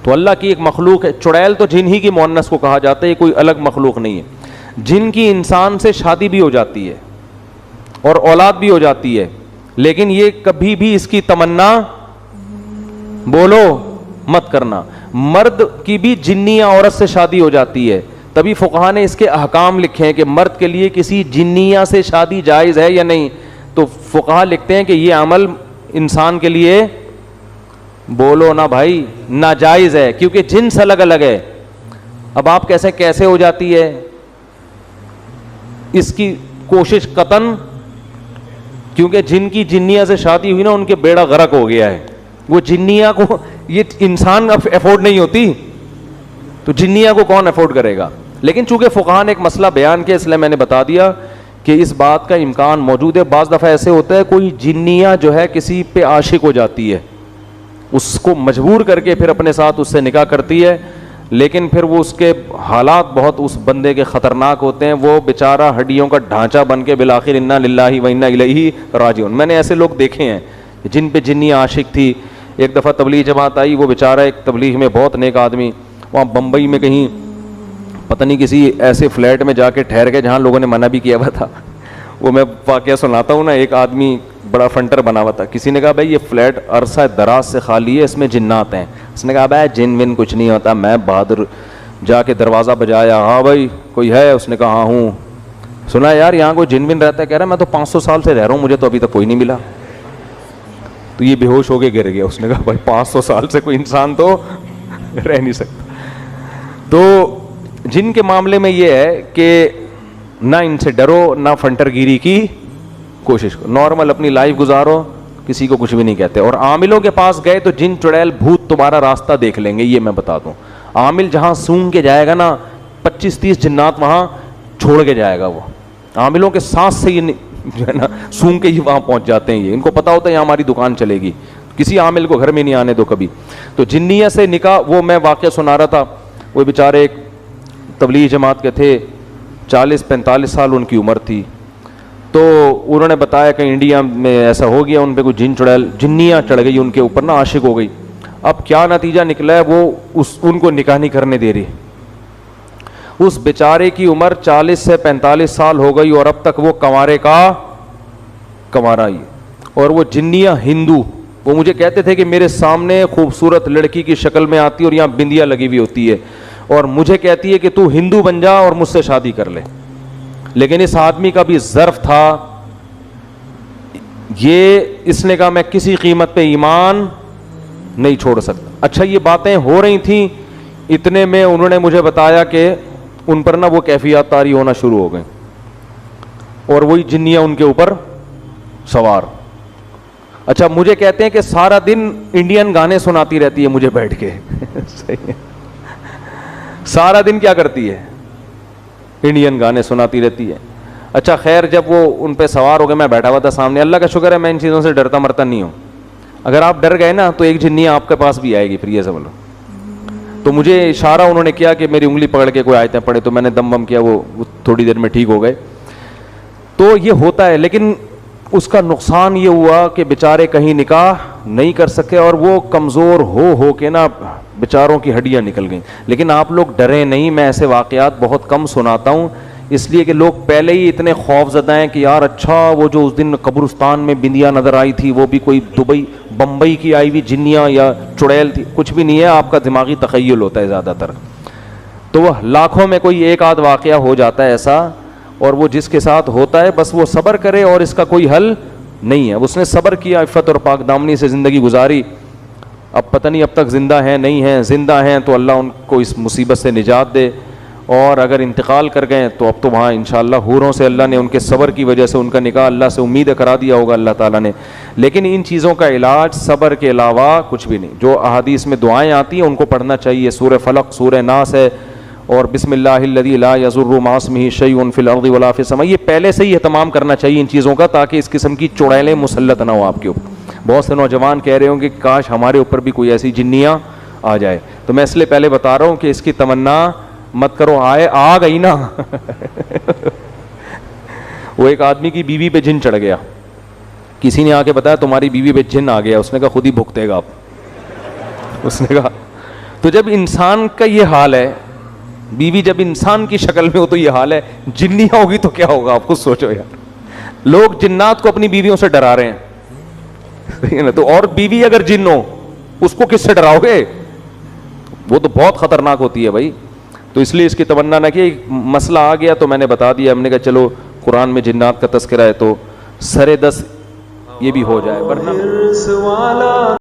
تو اللہ کی ایک مخلوق ہے. چڑیل تو جن ہی کی مؤنث کو کہا جاتا ہے, یہ کوئی الگ مخلوق نہیں ہے. جن کی انسان سے شادی بھی ہو جاتی ہے اور اولاد بھی ہو جاتی ہے, لیکن یہ کبھی بھی اس کی تمنا بولو مت کرنا. مرد کی بھی جنیا عورت سے شادی ہو جاتی ہے, تبھی فقہا نے اس کے احکام لکھے ہیں کہ مرد کے لیے کسی جنیا سے شادی جائز ہے یا نہیں. تو فقہا لکھتے ہیں کہ یہ عمل انسان کے لیے بولو نا بھائی ناجائز ہے, کیونکہ جنس الگ الگ ہے. اب آپ کیسے ہو جاتی ہے, اس کی کوشش قطن, کیونکہ جن کی جنیا سے شادی ہوئی نا ان کے بیڑا غرق ہو گیا ہے. وہ جنیا کو یہ انسان افورڈ نہیں ہوتی, تو جنیا کو کون افورڈ کرے گا. لیکن چونکہ فقہا نے ایک مسئلہ بیان کیا, اس لیے میں نے بتا دیا کہ اس بات کا امکان موجود ہے. بعض دفعہ ایسے ہوتا ہے کوئی جنیا جو ہے کسی پہ عاشق ہو جاتی ہے, اس کو مجبور کر کے پھر اپنے ساتھ اس سے نکاح کرتی ہے, لیکن پھر وہ اس کے حالات بہت اس بندے کے خطرناک ہوتے ہیں. وہ بیچارہ ہڈیوں کا ڈھانچہ بن کے بالآخر انا للہ و انا الیہ راجعون. میں نے ایسے لوگ دیکھے ہیں جن پہ جنیا عاشق تھی. ایک دفعہ تبلیغ جماعت آئی, وہ بیچارہ ایک تبلیغ میں بہت نیک آدمی, وہاں بمبئی میں کہیں پتہ نہیں کسی ایسے فلیٹ میں جا کے ٹھہر گئے جہاں لوگوں نے منع بھی کیا ہوا تھا. وہ میں واقعہ سناتا ہوں نا. ایک آدمی بڑا فنٹر بنا ہوا تھا, کسی نے کہا بھائی یہ فلیٹ عرصہ دراز سے خالی ہے, اس میں جنات ہیں. اس نے کہا بھائی جن ون کچھ نہیں ہوتا. میں بہادر جا کے دروازہ بجایا, ہاں بھائی کوئی ہے؟ اس نے کہا ہاں ہوں. سنا یار یہاں کوئی جن ون رہتا ہے؟ کہہ رہا میں تو 500 سال سے رہ رہا ہوں, مجھے تو ابھی تک کوئی نہیں ملا. تو یہ بے ہوش ہو کے گر گیا. اس نے کہا بھائی 500 سال سے کوئی انسان تو رہ نہیں سکتا. تو جن کے معاملے میں یہ ہے کہ نہ ان سے ڈرو, نہ فنٹر گیری کی کوشش کرو, نارمل اپنی لائف گزارو, کسی کو کچھ بھی نہیں کہتے. اور عاملوں کے پاس گئے تو جن چڑیل بھوت تمہارا راستہ دیکھ لیں گے, یہ میں بتا دوں. عامل جہاں سونگ کے جائے گا نا 25-30 جنات وہاں چھوڑ کے جائے گا. وہ عاملوں کے سانس سے یہ جو ہے نا سونگ کے ہی وہاں پہنچ جاتے ہیں. یہ ان کو پتا ہوتا ہے یہاں ہماری دکان چلے گی, کسی عامل کو گھر میں نہیں آنے دو کبھی. تو جنیہ سے نکاح, وہ میں واقعہ سنا رہا تھا. وہ بیچارے ایک تبلیغ جماعت کے تھے, 40-45 سال ان کی عمر تھی. تو انہوں نے بتایا کہ انڈیا میں ایسا ہو گیا, ان پہ کوئی جن چڑیل جنیاں چڑھ گئی ان کے اوپر نا, عاشق ہو گئی. اب کیا نتیجہ نکلا ہے, وہ ان کو نکاح نہیں کرنے دے رہی. اس بیچارے کی عمر 40 سے 45 سال ہو گئی اور اب تک وہ کنوارے کا کنوارا ہی. اور وہ جنیاں ہندو, وہ مجھے کہتے تھے کہ میرے سامنے خوبصورت لڑکی کی شکل میں آتی اور یہاں بندیاں لگی ہوئی ہوتی ہے, اور مجھے کہتی ہے کہ تو ہندو بن جا اور مجھ سے شادی کر لے. لیکن اس آدمی کا بھی ظرف تھا, یہ اس نے کہا میں کسی قیمت پہ ایمان نہیں چھوڑ سکتا. اچھا یہ باتیں ہو رہی تھیں, اتنے میں انہوں نے مجھے بتایا کہ ان پر نا وہ کیفیات طاری ہونا شروع ہو گئیں, اور وہی جنیاں ان کے اوپر سوار. اچھا مجھے کہتے ہیں کہ سارا دن انڈین گانے سناتی رہتی ہے مجھے بیٹھ کے. صحیح ہے, سارا دن کیا کرتی ہے؟ انڈین گانے سناتی رہتی ہے. اچھا خیر, جب وہ ان پہ سوار ہو گئے, میں بیٹھا ہوا تھا سامنے. اللہ کا شکر ہے میں ان چیزوں سے ڈرتا مرتا نہیں ہوں. اگر آپ ڈر گئے نا تو ایک جنیہ آپ کے پاس بھی آئے گی, پھر یہ سمجھ لو. تو مجھے اشارہ انہوں نے کیا کہ میری انگلی پکڑ کے کوئی آیتیں پڑھے, تو میں نے دم بم کیا, وہ تھوڑی دیر میں ٹھیک ہو گئے. تو یہ ہوتا ہے, لیکن اس کا نقصان یہ ہوا کہ بیچارے کہیں نکاح نہیں کر سکے, اور وہ کمزور ہو کے نا بیچاروں کی ہڈیاں نکل گئیں. لیکن آپ لوگ ڈریں نہیں, میں ایسے واقعات بہت کم سناتا ہوں, اس لیے کہ لوگ پہلے ہی اتنے خوف زدہ ہیں کہ یار اچھا وہ جو اس دن قبرستان میں بندیاں نظر آئی تھی وہ بھی کوئی دبئی بمبئی کی آئی ہوئی جنیاں یا چڑیل تھی. کچھ بھی نہیں ہے, آپ کا دماغی تخیل ہوتا ہے زیادہ تر. تو وہ لاکھوں میں کوئی ایک آدھ واقعہ ہو جاتا ہے ایسا, اور وہ جس کے ساتھ ہوتا ہے بس وہ صبر کرے, اور اس کا کوئی حل نہیں ہے. اس نے صبر کیا, عفت اور پاک دامنی سے زندگی گزاری. اب پتہ نہیں اب تک زندہ ہیں نہیں ہیں, زندہ ہیں تو اللہ ان کو اس مصیبت سے نجات دے, اور اگر انتقال کر گئے تو اب تو وہاں انشاءاللہ حوروں سے اللہ نے ان کے صبر کی وجہ سے ان کا نکاح اللہ سے امید کرا دیا ہوگا اللہ تعالیٰ نے. لیکن ان چیزوں کا علاج صبر کے علاوہ کچھ بھی نہیں. جو احادیث میں دعائیں آتی ہیں ان کو پڑھنا چاہیے, سورہ فلق, سورہ ناس ہے, اور بسم اللہ الذی لا یضر مع اسمہ شیء فی الارض ولا فی السماء. یہ پہلے سے ہی اہتمام کرنا چاہیے ان چیزوں کا, تاکہ اس قسم کی چڑیلیں مسلط نہ ہو آپ کے اوپر. بہت سے نوجوان کہہ رہے ہوں کہ کاش ہمارے اوپر بھی کوئی ایسی جنیاں آ جائے. تو میں اس لیے پہلے بتا رہا ہوں کہ اس کی تمنا مت کرو, آ گئی نا. وہ ایک آدمی کی بیوی پہ جن چڑھ گیا, کسی نے آ کے بتایا تمہاری بیوی پہ جن آ گیا. اس نے کہا خود ہی بھگتے گا آپ. اس نے کہا تو جب انسان کا یہ حال ہے, بیوی جب انسان کی شکل میں ہو تو یہ حال ہے, جنیاں ہوگی تو کیا ہوگا, آپ خود سوچو یار. لوگ جنات کو اپنی بیویوں سے ڈرا رہے ہیں تو اور بیوی اگر جن ہو اس کو کس سے ڈراؤ گے, وہ تو بہت خطرناک ہوتی ہے بھائی. تو اس لیے اس کی تمنا نہ کہ مسئلہ آ گیا تو میں نے بتا دیا, ہم نے کہا چلو قرآن میں جنات کا تذکرہ ہے تو سرے دس یہ بھی ہو جائے, ورنہ